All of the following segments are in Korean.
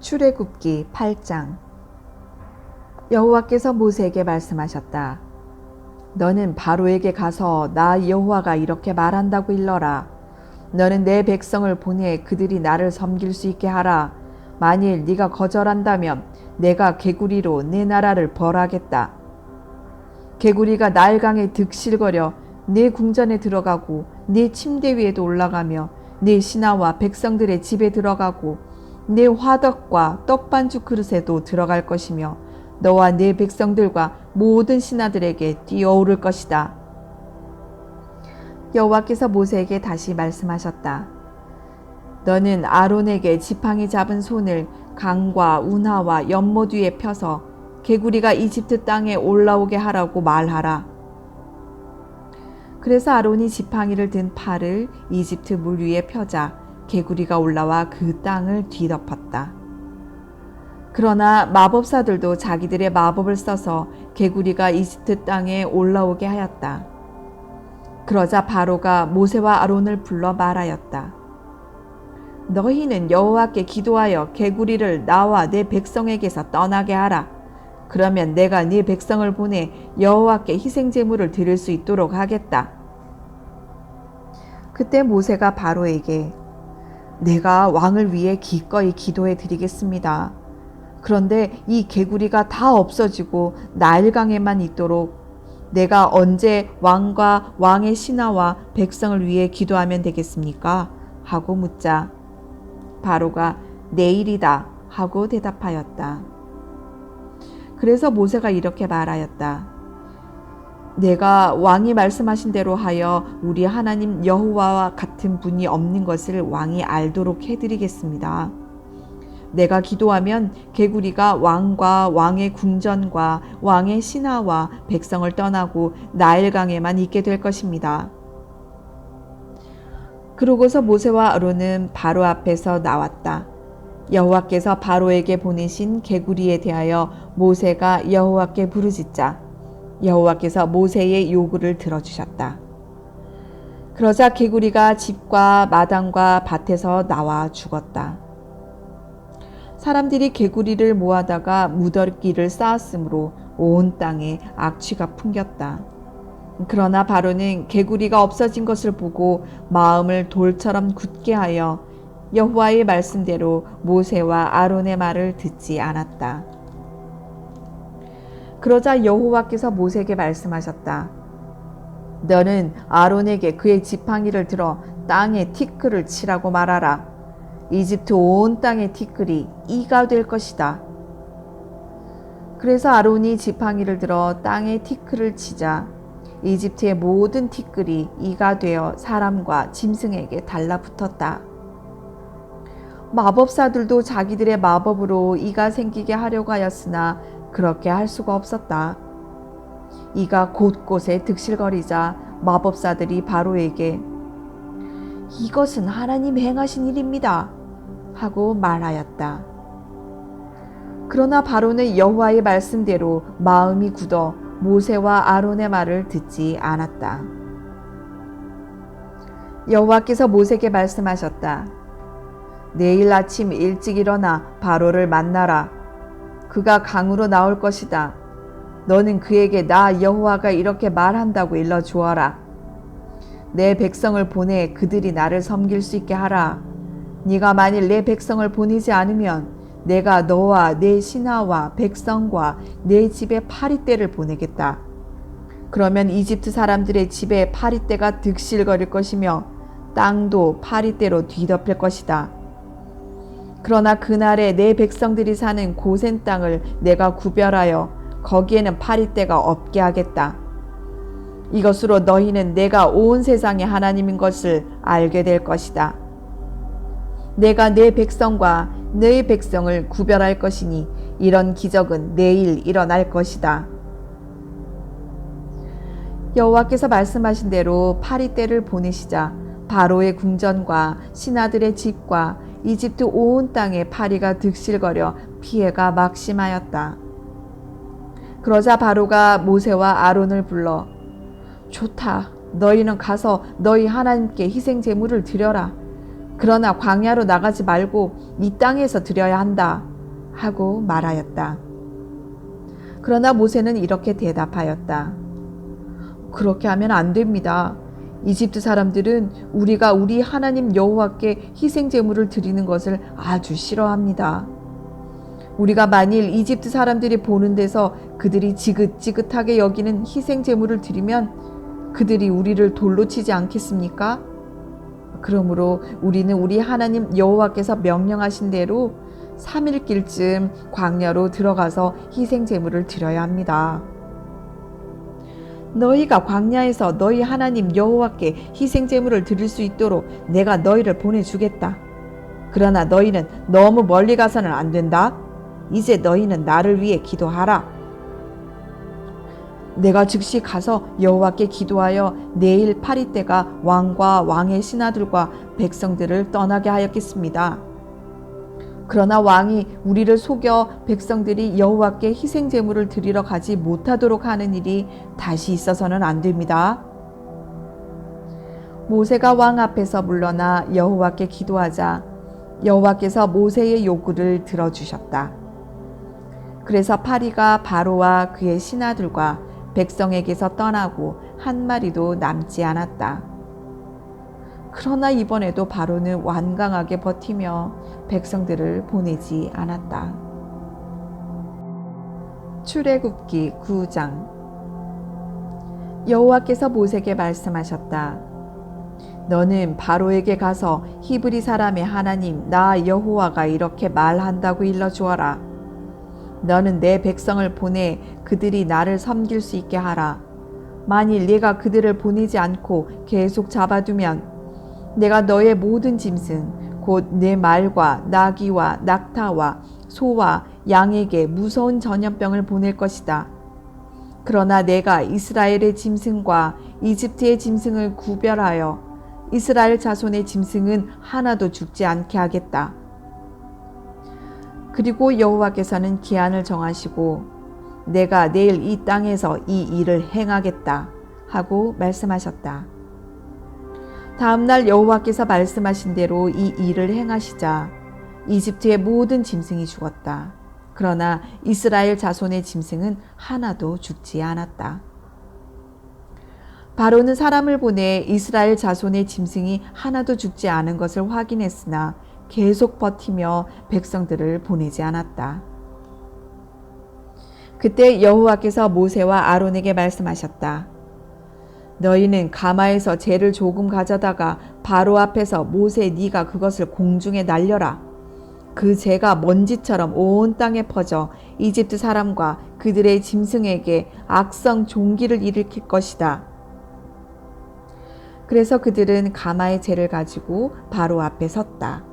출애굽기 8장. 여호와께서 모세에게 말씀하셨다. 너는 바로에게 가서 나 여호와가 이렇게 말한다고 일러라. 너는 내 백성을 보내 그들이 나를 섬길 수 있게 하라. 만일 네가 거절한다면 내가 개구리로 내 나라를 벌하겠다. 개구리가 나일강에 득실거려 내 궁전에 들어가고 내 침대 위에도 올라가며 내 신하와 백성들의 집에 들어가고 내 화덕과 떡반죽 그릇에도 들어갈 것이며 너와 내 백성들과 모든 신하들에게 뛰어오를 것이다. 여호와께서 모세에게 다시 말씀하셨다. 너는 아론에게 지팡이 잡은 손을 강과 운하와 연못 위에 펴서 개구리가 이집트 땅에 올라오게 하라고 말하라. 그래서 아론이 지팡이를 든 팔을 이집트 물 위에 펴자 개구리가 올라와 그 땅을 뒤덮었다. 그러나 마법사들도 자기들의 마법을 써서 개구리가 이집트 땅에 올라오게 하였다. 그러자 바로가 모세와 아론을 불러 말하였다. 너희는 여호와께 기도하여 개구리를 나와 내 백성에게서 떠나게 하라. 그러면 내가 네 백성을 보내 여호와께 희생 제물을 드릴 수 있도록 하겠다. 그때 모세가 바로에게 내가 왕을 위해 기꺼이 기도해 드리겠습니다. 그런데 이 개구리가 다 없어지고 나일강에만 있도록 내가 언제 왕과 왕의 신하와 백성을 위해 기도하면 되겠습니까? 하고 묻자 바로가 내일이다 하고 대답하였다. 그래서 모세가 이렇게 말하였다. 내가 왕이 말씀하신 대로 하여 우리 하나님 여호와와 같은 분이 없는 것을 왕이 알도록 해드리겠습니다. 내가 기도하면 개구리가 왕과 왕의 궁전과 왕의 신하와 백성을 떠나고 나일강에만 있게 될 것입니다. 그러고서 모세와 아론은 바로 앞에서 나왔다. 여호와께서 바로에게 보내신 개구리에 대하여 모세가 여호와께 부르짖자 여호와께서 모세의 요구를 들어주셨다. 그러자 개구리가 집과 마당과 밭에서 나와 죽었다. 사람들이 개구리를 모아다가 무더기를 쌓았으므로 온 땅에 악취가 풍겼다. 그러나 바로는 개구리가 없어진 것을 보고 마음을 돌처럼 굳게 하여 여호와의 말씀대로 모세와 아론의 말을 듣지 않았다. 그러자 여호와께서 모세에게 말씀하셨다. 너는 아론에게 그의 지팡이를 들어 땅에 티끌을 치라고 말하라. 이집트 온 땅의 티끌이 이가 될 것이다. 그래서 아론이 지팡이를 들어 땅에 티끌을 치자 이집트의 모든 티끌이 이가 되어 사람과 짐승에게 달라붙었다. 마법사들도 자기들의 마법으로 이가 생기게 하려고 하였으나 그렇게 할 수가 없었다. 이가 곳곳에 득실거리자 마법사들이 바로에게 이것은 하나님 행하신 일입니다 하고 말하였다. 그러나 바로는 여호와의 말씀대로 마음이 굳어 모세와 아론의 말을 듣지 않았다. 여호와께서 모세에게 말씀하셨다. 내일 아침 일찍 일어나 바로를 만나라. 그가 강으로 나올 것이다. 너는 그에게 나 여호와가 이렇게 말한다고 일러 주어라. 내 백성을 보내 그들이 나를 섬길 수 있게 하라. 네가 만일 내 백성을 보내지 않으면 내가 너와 내 신하와 백성과 내 집에 파리떼를 보내겠다. 그러면 이집트 사람들의 집에 파리떼가 득실거릴 것이며 땅도 파리떼로 뒤덮일 것이다. 그러나 그날에 내 백성들이 사는 고센 땅을 내가 구별하여 거기에는 파리떼가 없게 하겠다. 이것으로 너희는 내가 온 세상의 하나님인 것을 알게 될 것이다. 내가 내 백성과 너의 백성을 구별할 것이니 이런 기적은 내일 일어날 것이다. 여호와께서 말씀하신 대로 파리떼를 보내시자 바로의 궁전과 신하들의 집과 이집트 온 땅에 파리가 득실거려 피해가 막심하였다. 그러자 바로가 모세와 아론을 불러 좋다. 너희는 가서 너희 하나님께 희생 제물을 드려라. 그러나 광야로 나가지 말고 이 땅에서 드려야 한다. 하고 말하였다. 그러나 모세는 이렇게 대답하였다. 그렇게 하면 안 됩니다. 이집트 사람들은 우리가 우리 하나님 여호와께 희생 제물을 드리는 것을 아주 싫어합니다. 우리가 만일 이집트 사람들이 보는 데서 그들이 지긋지긋하게 여기는 희생 제물을 드리면 그들이 우리를 돌로 치지 않겠습니까? 그러므로 우리는 우리 하나님 여호와께서 명령하신 대로 3일길쯤 광야로 들어가서 희생 제물을 드려야 합니다. 너희가 광야에서 너희 하나님 여호와께 희생 제물을 드릴 수 있도록 내가 너희를 보내주겠다. 그러나 너희는 너무 멀리 가서는 안 된다. 이제 너희는 나를 위해 기도하라. 내가 즉시 가서 여호와께 기도하여 내일 파리 때가 왕과 왕의 신하들과 백성들을 떠나게 하였겠습니다. 그러나 왕이 우리를 속여 백성들이 여호와께 희생 제물을 드리러 가지 못하도록 하는 일이 다시 있어서는 안 됩니다. 모세가 왕 앞에서 물러나 여호와께 기도하자 여호와께서 모세의 요구를 들어주셨다. 그래서 파리가 바로와 그의 신하들과 백성에게서 떠나고 한 마리도 남지 않았다. 그러나 이번에도 바로는 완강하게 버티며 백성들을 보내지 않았다. 출애굽기 9장. 여호와께서 모세에게 말씀하셨다. 너는 바로에게 가서 히브리 사람의 하나님 나 여호와가 이렇게 말한다고 일러주어라. 너는 내 백성을 보내 그들이 나를 섬길 수 있게 하라. 만일 네가 그들을 보내지 않고 계속 잡아두면 내가 너의 모든 짐승 곧 내 말과 나귀와 낙타와 소와 양에게 무서운 전염병을 보낼 것이다. 그러나 내가 이스라엘의 짐승과 이집트의 짐승을 구별하여 이스라엘 자손의 짐승은 하나도 죽지 않게 하겠다. 그리고 여호와께서는 기한을 정하시고 내가 내일 이 땅에서 이 일을 행하겠다 하고 말씀하셨다. 다음날 여호와께서 말씀하신 대로 이 일을 행하시자 이집트의 모든 짐승이 죽었다. 그러나 이스라엘 자손의 짐승은 하나도 죽지 않았다. 바로는 사람을 보내 이스라엘 자손의 짐승이 하나도 죽지 않은 것을 확인했으나 계속 버티며 백성들을 보내지 않았다. 그때 여호와께서 모세와 아론에게 말씀하셨다. 너희는 가마에서 재를 조금 가져다가 바로 앞에서 모세 네가 그것을 공중에 날려라. 그 재가 먼지처럼 온 땅에 퍼져 이집트 사람과 그들의 짐승에게 악성 종기를 일으킬 것이다. 그래서 그들은 가마의 재를 가지고 바로 앞에 섰다.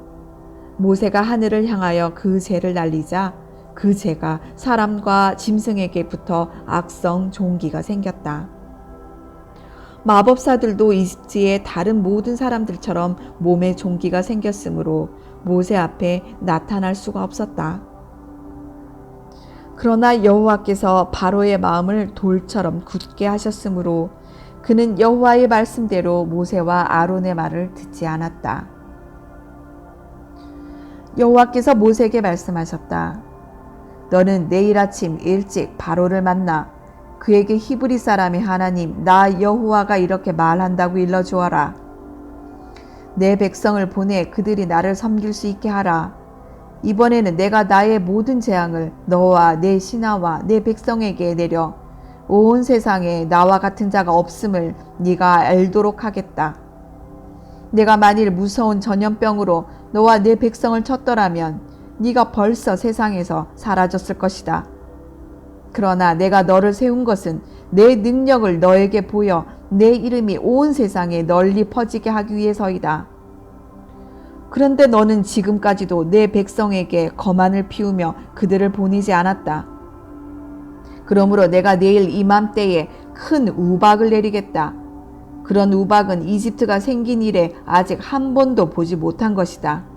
모세가 하늘을 향하여 그 재를 날리자 그 재가 사람과 짐승에게 붙어 악성 종기가 생겼다. 마법사들도 이집트의 다른 모든 사람들처럼 몸에 종기가 생겼으므로 모세 앞에 나타날 수가 없었다. 그러나 여호와께서 바로의 마음을 돌처럼 굳게 하셨으므로 그는 여호와의 말씀대로 모세와 아론의 말을 듣지 않았다. 여호와께서 모세에게 말씀하셨다. 너는 내일 아침 일찍 바로를 만나 그에게 히브리 사람의 하나님 나 여호와가 이렇게 말한다고 일러주어라. 내 백성을 보내 그들이 나를 섬길 수 있게 하라. 이번에는 내가 나의 모든 재앙을 너와 내 신하와 내 백성에게 내려 온 세상에 나와 같은 자가 없음을 네가 알도록 하겠다. 내가 만일 무서운 전염병으로 너와 내 백성을 쳤더라면 네가 벌써 세상에서 사라졌을 것이다. 그러나 내가 너를 세운 것은 내 능력을 너에게 보여 내 이름이 온 세상에 널리 퍼지게 하기 위해서이다. 그런데 너는 지금까지도 내 백성에게 거만을 피우며 그들을 보내지 않았다. 그러므로 내가 내일 이맘때에 큰 우박을 내리겠다. 그런 우박은 이집트가 생긴 이래 아직 한 번도 보지 못한 것이다.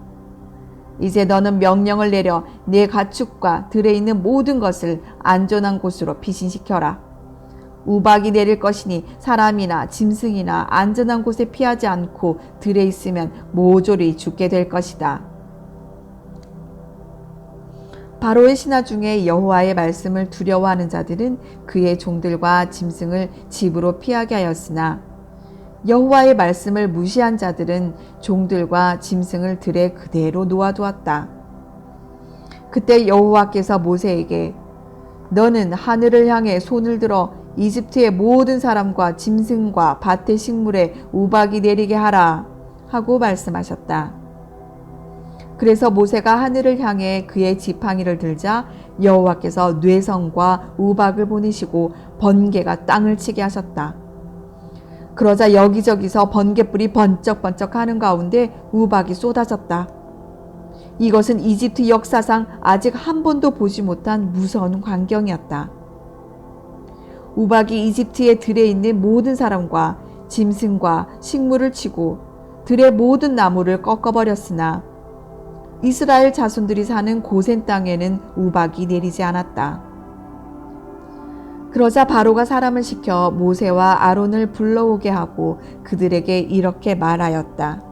이제 너는 명령을 내려 내 가축과 들에 있는 모든 것을 안전한 곳으로 피신시켜라. 우박이 내릴 것이니 사람이나 짐승이나 안전한 곳에 피하지 않고 들에 있으면 모조리 죽게 될 것이다. 바로의 신하 중에 여호와의 말씀을 두려워하는 자들은 그의 종들과 짐승을 집으로 피하게 하였으나 여호와의 말씀을 무시한 자들은 종들과 짐승을 들에 그대로 놓아두었다. 그때 여호와께서 모세에게 너는 하늘을 향해 손을 들어 이집트의 모든 사람과 짐승과 밭의 식물에 우박이 내리게 하라 하고 말씀하셨다. 그래서 모세가 하늘을 향해 그의 지팡이를 들자 여호와께서 뇌성과 우박을 보내시고 번개가 땅을 치게 하셨다. 그러자 여기저기서 번개불이 번쩍번쩍 하는 가운데 우박이 쏟아졌다. 이것은 이집트 역사상 아직 한 번도 보지 못한 무서운 광경이었다. 우박이 이집트의 들에 있는 모든 사람과 짐승과 식물을 치고 들의 모든 나무를 꺾어버렸으나 이스라엘 자손들이 사는 고센 땅에는 우박이 내리지 않았다. 그러자 바로가 사람을 시켜 모세와 아론을 불러오게 하고 그들에게 이렇게 말하였다.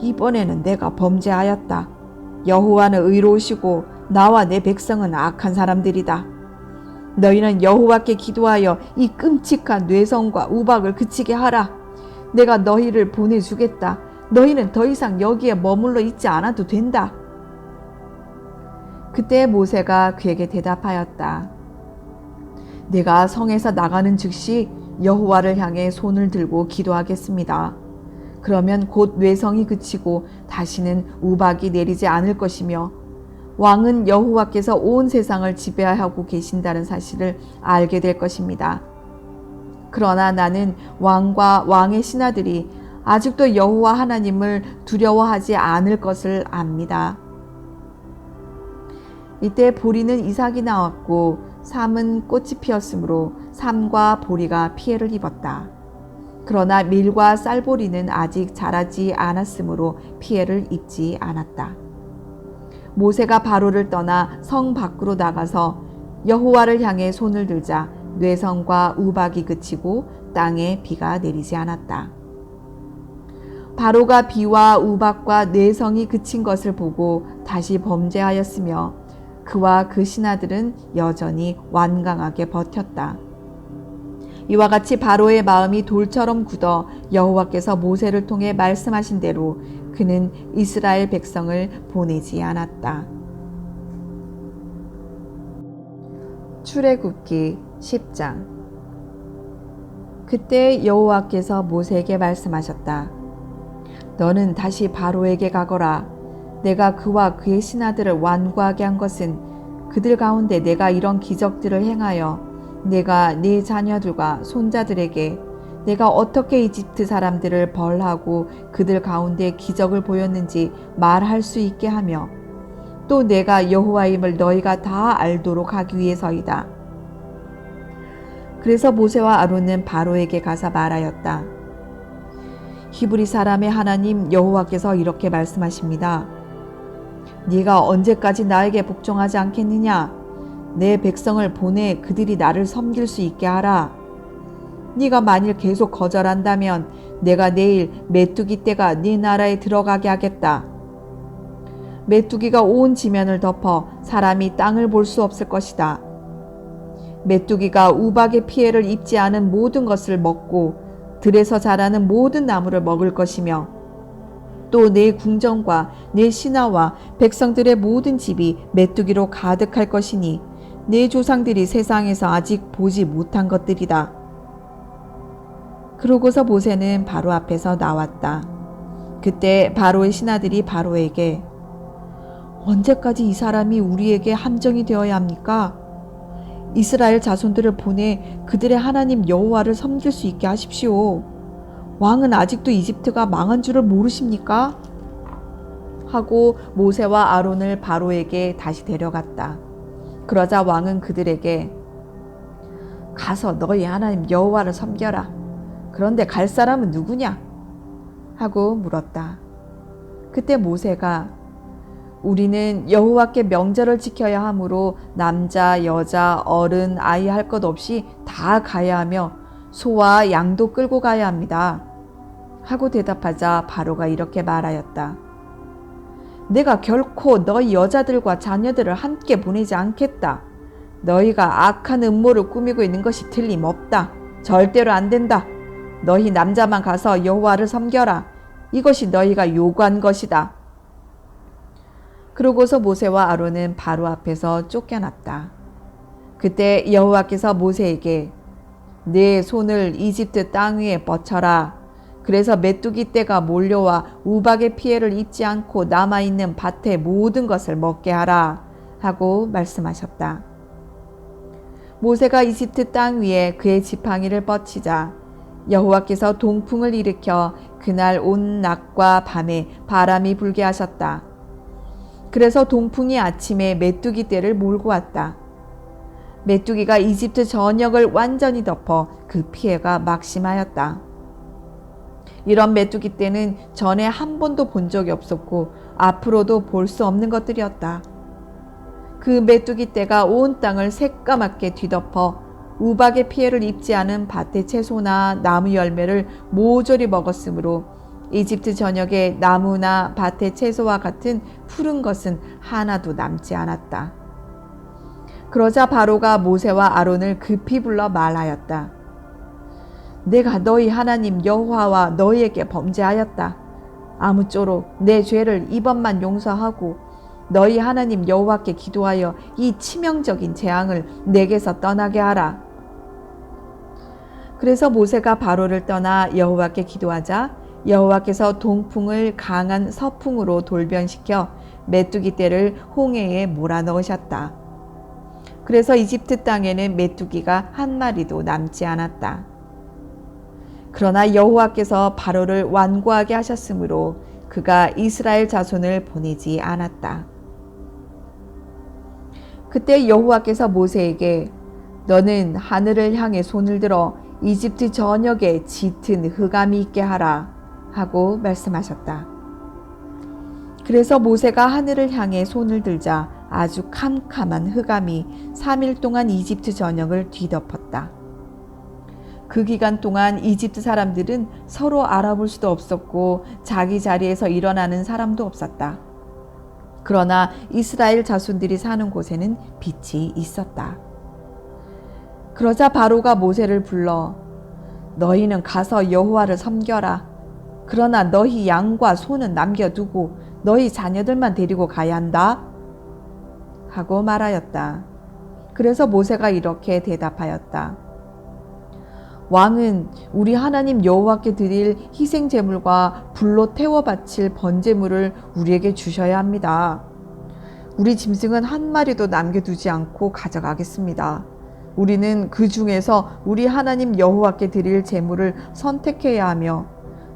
이번에는 내가 범죄하였다. 여호와는 의로우시고 나와 내 백성은 악한 사람들이다. 너희는 여호와께 기도하여 이 끔찍한 뇌성과 우박을 그치게 하라. 내가 너희를 보내주겠다. 너희는 더 이상 여기에 머물러 있지 않아도 된다. 그때 모세가 그에게 대답하였다. 내가 성에서 나가는 즉시 여호와를 향해 손을 들고 기도하겠습니다. 그러면 곧 뇌성이 그치고 다시는 우박이 내리지 않을 것이며 왕은 여호와께서 온 세상을 지배하고 계신다는 사실을 알게 될 것입니다. 그러나 나는 왕과 왕의 신하들이 아직도 여호와 하나님을 두려워하지 않을 것을 압니다. 이때 보리는 이삭이 나왔고 삼은 꽃이 피었으므로 삼과 보리가 피해를 입었다. 그러나 밀과 쌀보리는 아직 자라지 않았으므로 피해를 입지 않았다. 모세가 바로를 떠나 성 밖으로 나가서 여호와를 향해 손을 들자 뇌성과 우박이 그치고 땅에 비가 내리지 않았다. 바로가 비와 우박과 뇌성이 그친 것을 보고 다시 범죄하였으며 그와 그 신하들은 여전히 완강하게 버텼다. 이와 같이 바로의 마음이 돌처럼 굳어 여호와께서 모세를 통해 말씀하신 대로 그는 이스라엘 백성을 보내지 않았다. 출애굽기 10장. 그때 여호와께서 모세에게 말씀하셨다. 너는 다시 바로에게 가거라. 내가 그와 그의 신하들을 완고하게 한 것은 그들 가운데 내가 이런 기적들을 행하여 내가 네 자녀들과 손자들에게 내가 어떻게 이집트 사람들을 벌하고 그들 가운데 기적을 보였는지 말할 수 있게 하며 또 내가 여호와임을 너희가 다 알도록 하기 위해서이다. 그래서 모세와 아론은 바로에게 가서 말하였다. 히브리 사람의 하나님 여호와께서 이렇게 말씀하십니다. 네가 언제까지 나에게 복종하지 않겠느냐? 내 백성을 보내 그들이 나를 섬길 수 있게 하라. 네가 만일 계속 거절한다면 내가 내일 메뚜기 떼가 네 나라에 들어가게 하겠다. 메뚜기가 온 지면을 덮어 사람이 땅을 볼 수 없을 것이다. 메뚜기가 우박의 피해를 입지 않은 모든 것을 먹고 들에서 자라는 모든 나무를 먹을 것이며 또 내 궁정과 내 신하와 백성들의 모든 집이 메뚜기로 가득할 것이니 내 조상들이 세상에서 아직 보지 못한 것들이다. 그러고서 모세는 바로 앞에서 나왔다. 그때 바로의 신하들이 바로에게 언제까지 이 사람이 우리에게 함정이 되어야 합니까? 이스라엘 자손들을 보내 그들의 하나님 여호와를 섬길 수 있게 하십시오. 왕은 아직도 이집트가 망한 줄을 모르십니까? 하고 모세와 아론을 바로에게 다시 데려갔다. 그러자 왕은 그들에게 가서 너희 하나님 여호와를 섬겨라. 그런데 갈 사람은 누구냐? 하고 물었다. 그때 모세가 우리는 여호와께 명절을 지켜야 하므로 남자, 여자, 어른, 아이 할 것 없이 다 가야 하며 소와 양도 끌고 가야 합니다. 하고 대답하자 바로가 이렇게 말하였다. 내가 결코 너희 여자들과 자녀들을 함께 보내지 않겠다. 너희가 악한 음모를 꾸미고 있는 것이 틀림없다. 절대로 안 된다. 너희 남자만 가서 여호와를 섬겨라. 이것이 너희가 요구한 것이다. 그러고서 모세와 아론은 바로 앞에서 쫓겨났다. 그때 여호와께서 모세에게 네 손을 이집트 땅 위에 뻗쳐라. 그래서 메뚜기 떼가 몰려와 우박의 피해를 입지 않고 남아있는 밭의 모든 것을 먹게 하라 하고 말씀하셨다. 모세가 이집트 땅 위에 그의 지팡이를 뻗치자 여호와께서 동풍을 일으켜 그날 온 낮과 밤에 바람이 불게 하셨다. 그래서 동풍이 아침에 메뚜기 떼를 몰고 왔다. 메뚜기가 이집트 전역을 완전히 덮어 그 피해가 막심하였다. 이런 메뚜기 떼는 전에 한 번도 본 적이 없었고 앞으로도 볼 수 없는 것들이었다. 그 메뚜기 떼가 온 땅을 새까맣게 뒤덮어 우박의 피해를 입지 않은 밭의 채소나 나무 열매를 모조리 먹었으므로 이집트 전역에 나무나 밭의 채소와 같은 푸른 것은 하나도 남지 않았다. 그러자 바로가 모세와 아론을 급히 불러 말하였다. 내가 너희 하나님 여호와와 너희에게 범죄하였다. 아무쪼록 내 죄를 이번만 용서하고 너희 하나님 여호와께 기도하여 이 치명적인 재앙을 내게서 떠나게 하라. 그래서 모세가 바로를 떠나 여호와께 기도하자 여호와께서 동풍을 강한 서풍으로 돌변시켜 메뚜기 떼를 홍해에 몰아넣으셨다. 그래서 이집트 땅에는 메뚜기가 한 마리도 남지 않았다. 그러나 여호와께서 바로를 완고하게 하셨으므로 그가 이스라엘 자손을 보내지 않았다. 그때 여호와께서 모세에게 너는 하늘을 향해 손을 들어 이집트 전역에 짙은 흑암이 있게 하라 하고 말씀하셨다. 그래서 모세가 하늘을 향해 손을 들자 아주 캄캄한 흑암이 3일 동안 이집트 전역을 뒤덮었다. 그 기간 동안 이집트 사람들은 서로 알아볼 수도 없었고 자기 자리에서 일어나는 사람도 없었다. 그러나 이스라엘 자손들이 사는 곳에는 빛이 있었다. 그러자 바로가 모세를 불러 너희는 가서 여호와를 섬겨라. 그러나 너희 양과 소는 남겨두고 너희 자녀들만 데리고 가야 한다. 하고 말하였다. 그래서 모세가 이렇게 대답하였다. 왕은 우리 하나님 여호와께 드릴 희생 제물과 불로 태워 바칠 번제물을 우리에게 주셔야 합니다. 우리 짐승은 한 마리도 남겨두지 않고 가져가겠습니다. 우리는 그 중에서 우리 하나님 여호와께 드릴 제물을 선택해야 하며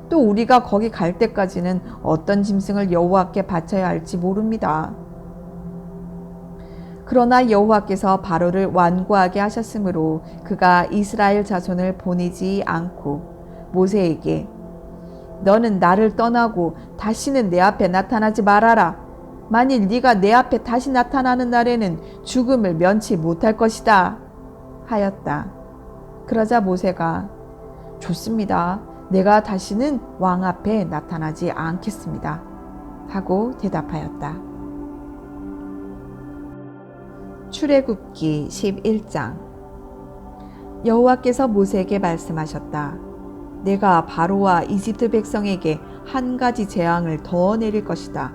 또 우리가 거기 갈 때까지는 어떤 짐승을 여호와께 바쳐야 할지 모릅니다. 그러나 여호와께서 바로를 완고하게 하셨으므로 그가 이스라엘 자손을 보내지 않고 모세에게 너는 나를 떠나고 다시는 내 앞에 나타나지 말아라. 만일 네가 내 앞에 다시 나타나는 날에는 죽음을 면치 못할 것이다 하였다. 그러자 모세가 좋습니다. 내가 다시는 왕 앞에 나타나지 않겠습니다 하고 대답하였다. 출애굽기 11장. 여호와께서 모세에게 말씀하셨다. 내가 바로와 이집트 백성에게 한 가지 재앙을 더 내릴 것이다.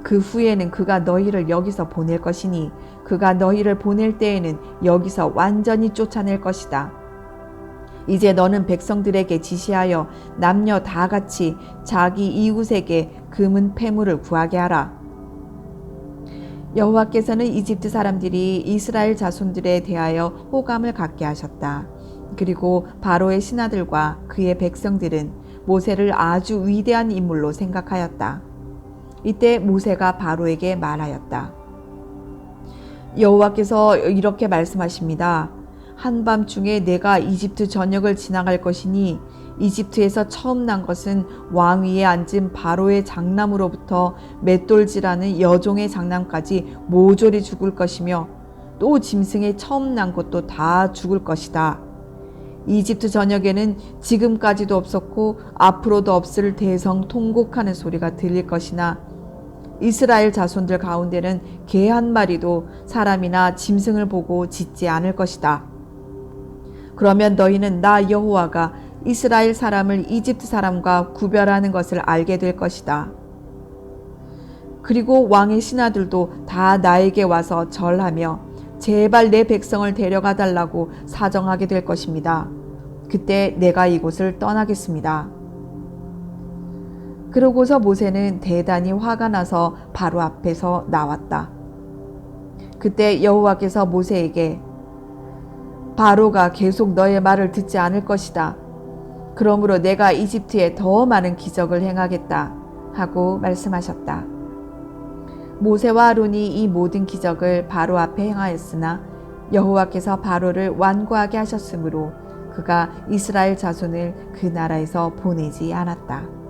그 후에는 그가 너희를 여기서 보낼 것이니 그가 너희를 보낼 때에는 여기서 완전히 쫓아낼 것이다. 이제 너는 백성들에게 지시하여 남녀 다 같이 자기 이웃에게 금은 패물을 구하게 하라. 여호와께서는 이집트 사람들이 이스라엘 자손들에 대하여 호감을 갖게 하셨다. 그리고 바로의 신하들과 그의 백성들은 모세를 아주 위대한 인물로 생각하였다. 이때 모세가 바로에게 말하였다. 여호와께서 이렇게 말씀하십니다. 한밤중에 내가 이집트 전역을 지나갈 것이니 이집트에서 처음 난 것은 왕 위에 앉은 바로의 장남으로부터 맷돌질하는 여종의 장남까지 모조리 죽을 것이며 또 짐승의 처음 난 것도 다 죽을 것이다. 이집트 전역에는 지금까지도 없었고 앞으로도 없을 대성통곡하는 소리가 들릴 것이나 이스라엘 자손들 가운데는 개 한 마리도 사람이나 짐승을 보고 짖지 않을 것이다. 그러면 너희는 나 여호와가 이스라엘 사람을 이집트 사람과 구별하는 것을 알게 될 것이다. 그리고 왕의 신하들도 다 나에게 와서 절하며 제발 내 백성을 데려가 달라고 사정하게 될 것입니다. 그때 내가 이곳을 떠나겠습니다. 그러고서 모세는 대단히 화가 나서 바로 앞에서 나왔다. 그때 여호와께서 모세에게 바로가 계속 너의 말을 듣지 않을 것이다. 그러므로 내가 이집트에 더 많은 기적을 행하겠다 하고 말씀하셨다. 모세와 아론이 이 모든 기적을 바로 앞에 행하였으나 여호와께서 바로를 완고하게 하셨으므로 그가 이스라엘 자손을 그 나라에서 보내지 않았다.